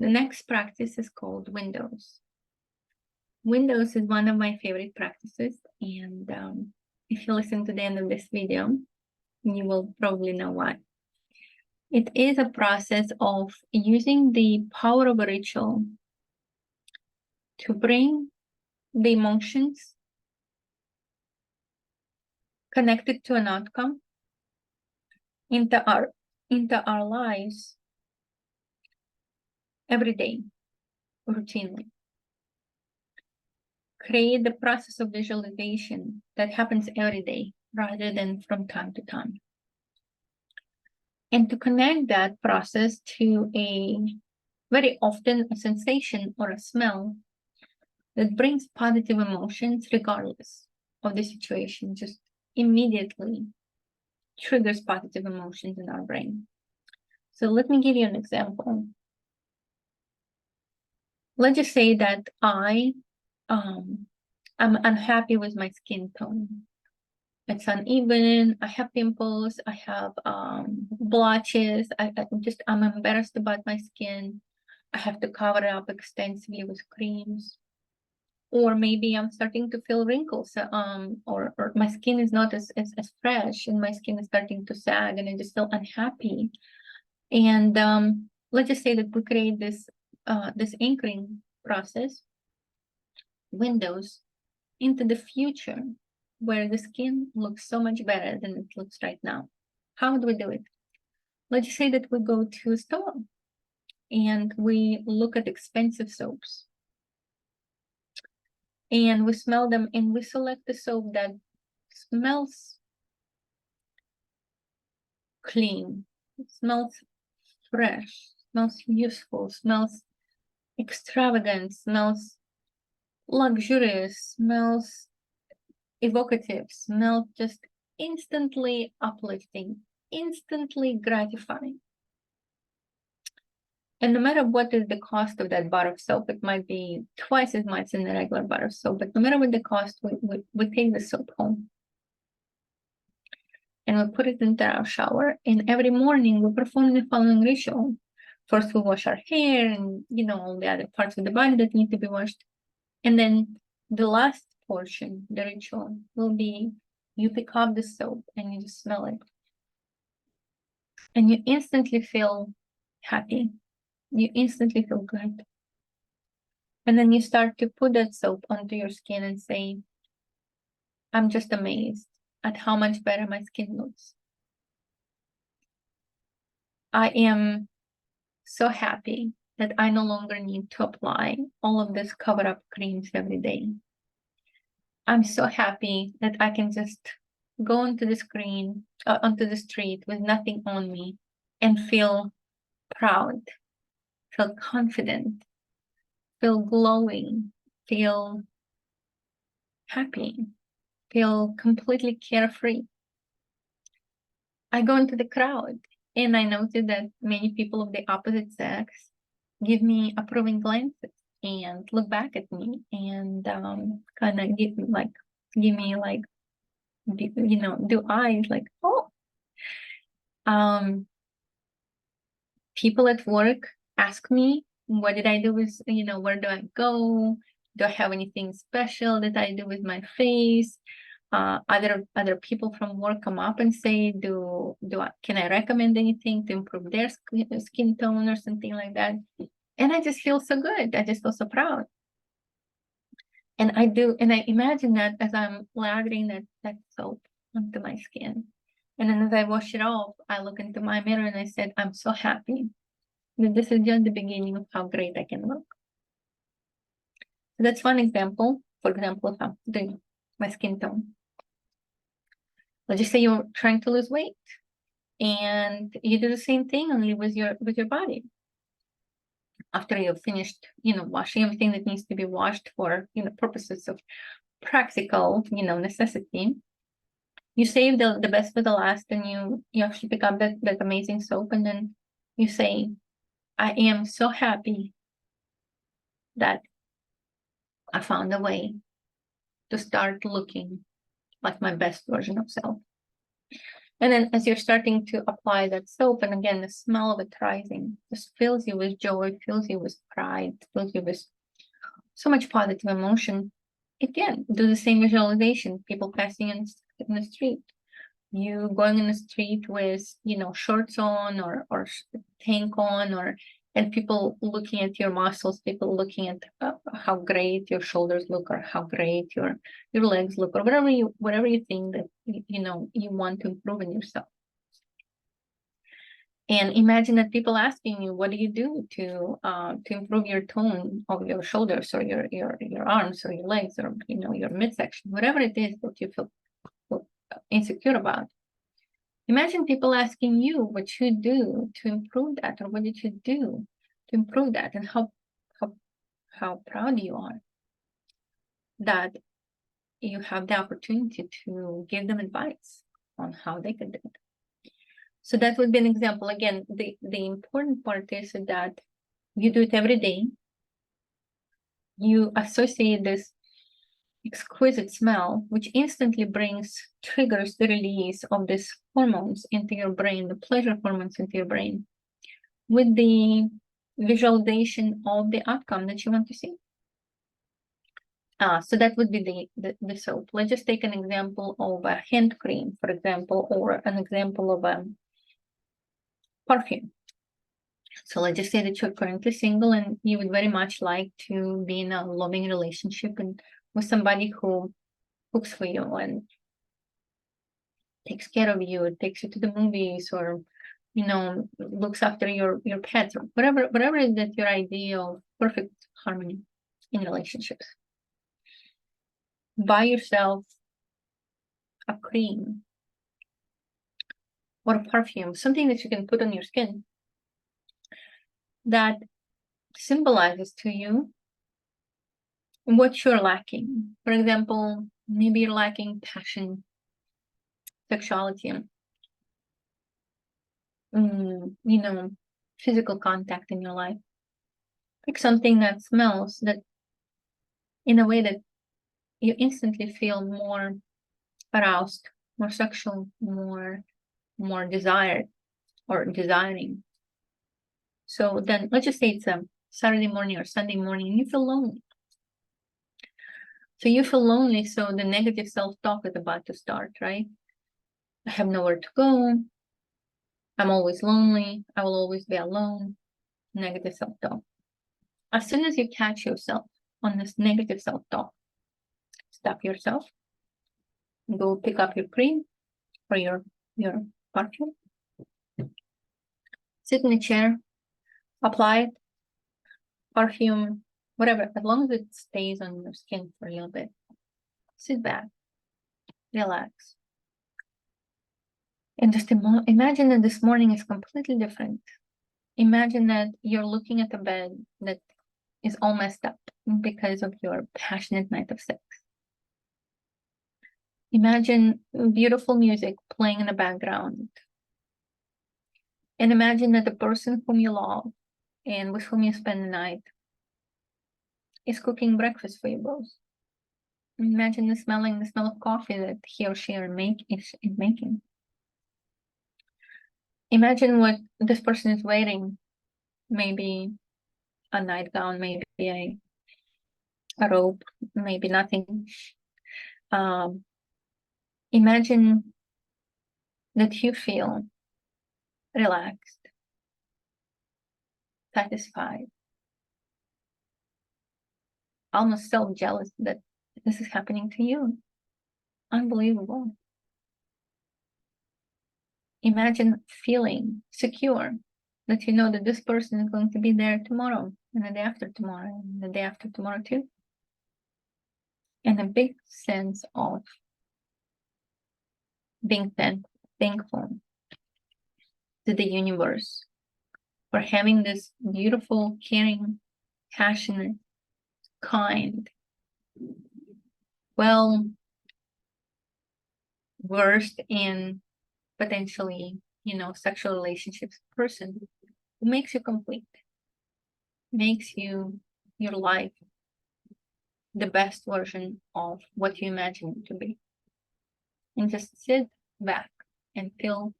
The next practice is called windows. Windows is one of my favorite practices, and if you listen to the end of this video, you will probably know why. It is a process of using the power of a ritual to bring the emotions connected to an outcome into our lives every day, routinely. Create the process of visualization that happens every day rather than from time to time. And to connect that process to very often a sensation or a smell that brings positive emotions regardless of the situation, just immediately triggers positive emotions in our brain. So let me give you an example. Let's just say that I'm unhappy with my skin tone. It's uneven, I have pimples, I have blotches, I'm embarrassed about my skin. I have to cover it up extensively with creams. Or maybe I'm starting to feel wrinkles, or my skin is not as fresh, and my skin is starting to sag, and I just feel unhappy. And let's just say that we create this anchoring process, windows, into the future, where the skin looks so much better than it looks right now. How do we do it? Let's just say that we go to a store and we look at expensive soaps. And we smell them, and we select the soap that smells clean, smells fresh, smells useful, smells extravagant, smells luxurious, smells evocative, smells just instantly uplifting, instantly gratifying. And no matter what is the cost of that bar of soap, it might be twice as much in the regular bar of soap, but no matter what the cost, we take the soap home. And we put it into our shower, and every morning we perform the following ritual. First, we wash our hair and, all the other parts of the body that need to be washed. And then the last portion, the ritual, will be you pick up the soap and you just smell it. And you instantly feel happy. You instantly feel good. And then you start to put that soap onto your skin and say, I'm just amazed at how much better my skin looks. I am so happy that I no longer need to apply all of this cover-up creams every day. I'm so happy that I can just go onto the street with nothing on me and feel proud, feel confident, feel glowing, feel happy, feel completely carefree. I go into the crowd and I notice that many people of the opposite sex give me approving glances and look back at me and kind of give me like, do eyes like, oh. People at work ask me, what did I do with, where do I go? Do I have anything special that I do with my face? Other people from work come up and say, can I recommend anything to improve their skin tone or something like that? And I just feel so good. I just feel so proud. And I imagine that as I'm lathering that soap onto my skin. And then as I wash it off, I look into my mirror and I said, I'm so happy that this is just the beginning of how great I can look. So that's one example, for example, of how doing my skin tone. Let's just say you're trying to lose weight and you do the same thing only with your body. After you've finished, washing everything that needs to be washed for, purposes of practical, necessity, you save the best for the last, and you actually pick up that amazing soap, and then you say, I am so happy that I found a way to start looking like my best version of self. And then as you're starting to apply that soap, and again, the smell of it rising just fills you with joy, fills you with pride, fills you with so much positive emotion. Again, do the same visualization, people passing in the street. You going in the street with, shorts on or tank on, and people looking at your muscles, people looking at how great your shoulders look, or how great your legs look, or whatever you think that you want to improve in yourself. And imagine that people asking you, what do you do to improve your tone of your shoulders, or your arms, or your legs, or your midsection, whatever it is that you feel insecure about. Imagine people asking you what you do to improve that, or what did you do to improve that, and how proud you are that you have the opportunity to give them advice on how they can do it. So that would be an example. Again, the important part is that you do it every day. You associate this exquisite smell, which instantly triggers the release of these hormones into your brain, the pleasure hormones into your brain, with the visualization of the outcome that you want to see. So that would be the soap. Let's just take an example of a hand cream, for example, or an example of a perfume. So let's just say that you're currently single and you would very much like to be in a loving relationship and with somebody who cooks for you and takes care of you, takes you to the movies, or looks after your pets, or whatever is that your idea of perfect harmony in relationships. Buy yourself a cream or a perfume, something that you can put on your skin that symbolizes to you what you're lacking. For example, maybe you're lacking passion, sexuality, physical contact in your life. Pick something that smells that in a way that you instantly feel more aroused, more sexual, more desired or desiring. So then let's just say it's a Saturday morning or Sunday morning and you feel lonely. So you feel lonely, so the negative self-talk is about to start, right? I have nowhere to go. I'm always lonely. I will always be alone. Negative self-talk. As soon as you catch yourself on this negative self-talk, stop yourself, go pick up your cream or your perfume, sit in a chair, apply it, perfume, whatever, as long as it stays on your skin for a little bit. Sit back, relax. And just imagine that this morning is completely different. Imagine that you're looking at a bed that is all messed up because of your passionate night of sex. Imagine beautiful music playing in the background. And imagine that the person whom you love and with whom you spend the night is cooking breakfast for you both. Imagine the smell of coffee that he or she is making. Imagine what this person is wearing. Maybe a nightgown, maybe a robe, maybe nothing. Imagine that you feel relaxed, satisfied, almost self-jealous that this is happening to you. Unbelievable. Imagine feeling secure that you know that this person is going to be there tomorrow, and the day after tomorrow, and the day after tomorrow too. And a big sense of being thankful to the universe for having this beautiful, caring, passionate, kind, well versed in potentially, sexual relationships person who makes you complete, makes your life the best version of what you imagine it to be. And just sit back, and feel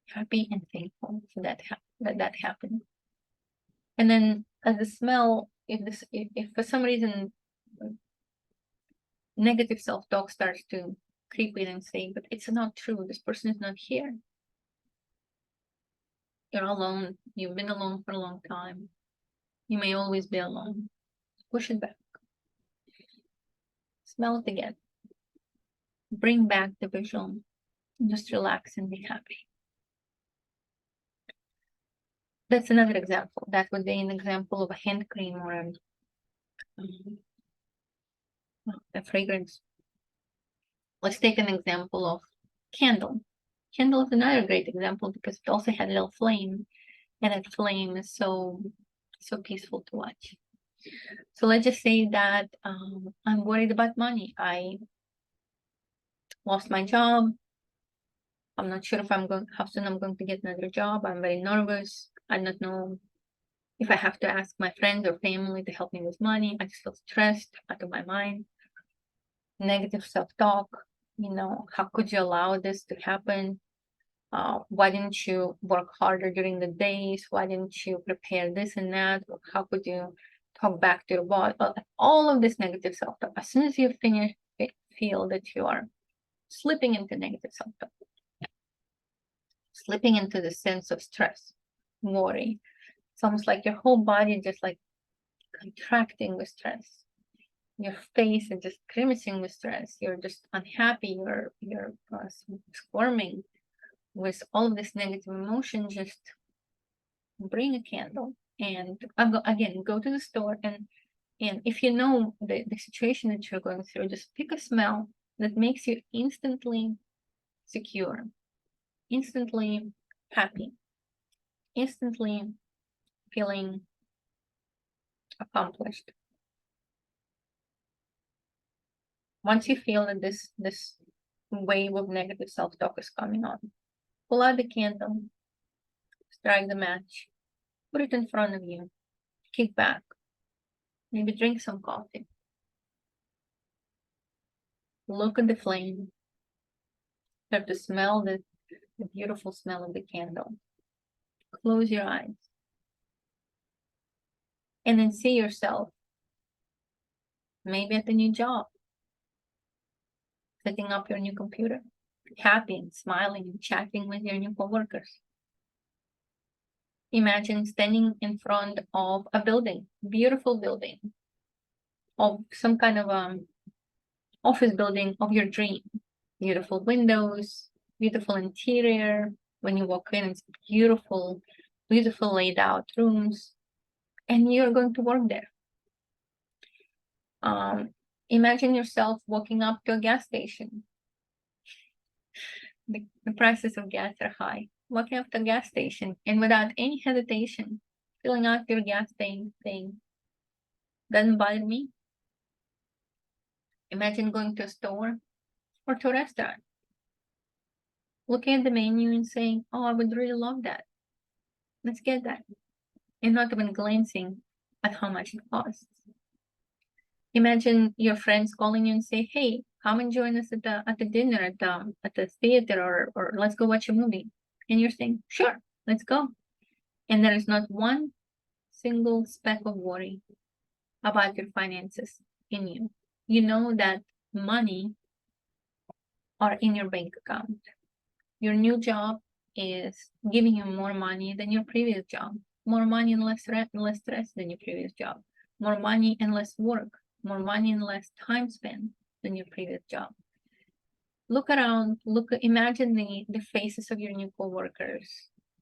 happy and thankful for that happened. And then as the smell, if for some reason negative self-talk starts to creep in and say, but it's not true, this person is not here, you're alone, you've been alone for a long time, you may always be alone, push it back, smell it again, bring back the visual, just relax and be happy. That's another example. That would be an example of a hand cream or a fragrance. Let's take an example of candle. Candle is another great example because it also had a little flame, and that flame is so peaceful to watch. So let's just say that I'm worried about money. I lost my job. I'm not sure if how soon I'm going to get another job. I'm very nervous. I don't know if I have to ask my friends or family to help me with money. I just feel stressed, out of my mind. Negative self-talk, how could you allow this to happen? Why didn't you work harder during the days? Why didn't you prepare this and that? How could you talk back to your boss? All of this negative self-talk. As soon as you feel that you are slipping into negative self-talk, slipping into the sense of stress, worry, it's almost like your whole body just like contracting with stress. Your face is just grimacing with stress. You're just unhappy. You're squirming with all of this negative emotion. Just bring a candle and again go to the store and if you know the situation that you're going through, just pick a smell that makes you instantly secure, instantly happy, instantly feeling accomplished. Once you feel that this wave of negative self-talk is coming on, pull out the candle, strike the match, put it in front of you, kick back, maybe drink some coffee, look at the flame, start to smell the beautiful smell of the candle. Close your eyes and then see yourself maybe at the new job, setting up your new computer, happy and smiling and chatting with your new coworkers. Imagine standing in front of a building, beautiful building, of some kind of office building of your dream. Beautiful windows, beautiful interior. When you walk in, it's beautiful laid out rooms, and you're going to work there. Imagine yourself walking up to a gas station. The prices of gas are high. Walking up to a gas station and without any hesitation, filling out your gas thing doesn't bother me. Imagine going to a store or to a restaurant, looking at the menu and saying, oh, I would really love that. Let's get that. And not even glancing at how much it costs. Imagine your friends calling you and say, hey, come and join us at the dinner at the theater or let's go watch a movie. And you're saying, sure, let's go. And there is not one single speck of worry about your finances in you. You know that money are in your bank account. Your new job is giving you more money than your previous job, more money and less stress than your previous job, more money and less work, more money and less time spent than your previous job. Look around, imagine the faces of your new coworkers.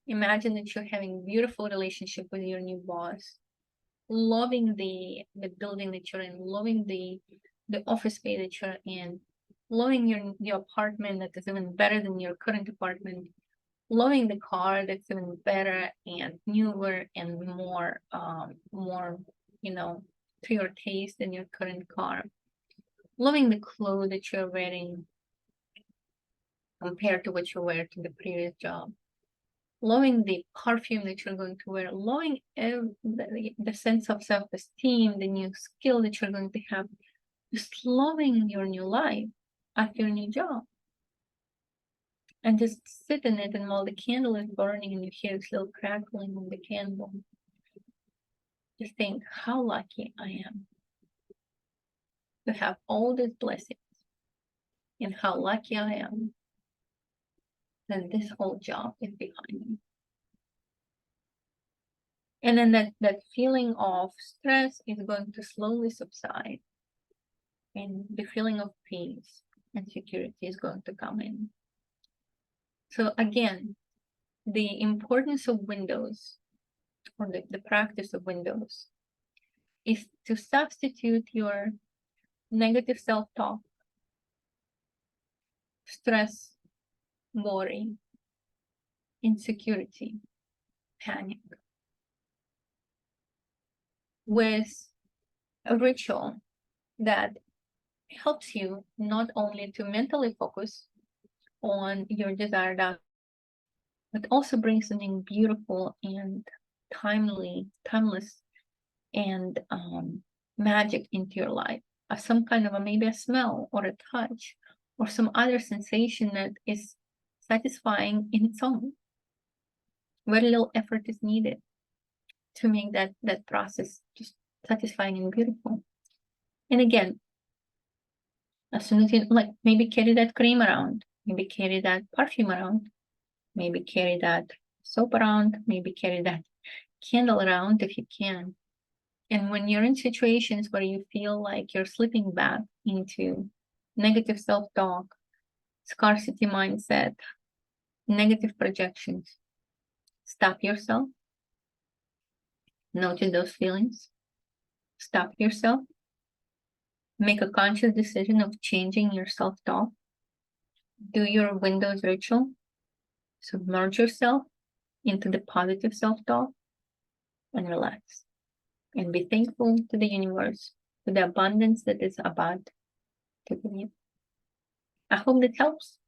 Imagine that you're having a beautiful relationship with your new boss, loving the building that you're in, loving the office space that you're in, loving your apartment that is even better than your current apartment, loving the car that's even better and newer and more to your taste than your current car, loving the clothes that you're wearing compared to what you wear to the previous job, loving the perfume that you're going to wear, loving the sense of self-esteem, the new skill that you're going to have, just loving your new life at your new job. and just sit in it, and while the candle is burning and you hear this little crackling of the candle, just think how lucky I am to have all these blessings, and how lucky I am that this whole job is behind me. And then that feeling of stress is going to slowly subside, and the feeling of peace and security is going to come in. So again, the importance of windows, or the practice of windows, is to substitute your negative self-talk, stress, worry, insecurity, panic, with a ritual that helps you not only to mentally focus on your desired outcome, but also brings something beautiful and timeless, and magic into your life. Some kind of maybe a smell or a touch or some other sensation that is satisfying in its own. Very little effort is needed to make that process just satisfying and beautiful. And again, as soon as you like, maybe carry that cream around, maybe carry that perfume around, maybe carry that soap around, maybe carry that candle around if you can. And when you're in situations where you feel like you're slipping back into negative self-talk, scarcity mindset, negative projections, stop yourself, notice those feelings, stop yourself, make a conscious decision of changing your self-talk, do your windows ritual, submerge yourself into the positive self-talk, and relax. And be thankful to the universe for the abundance that is about to give you. I hope that helps.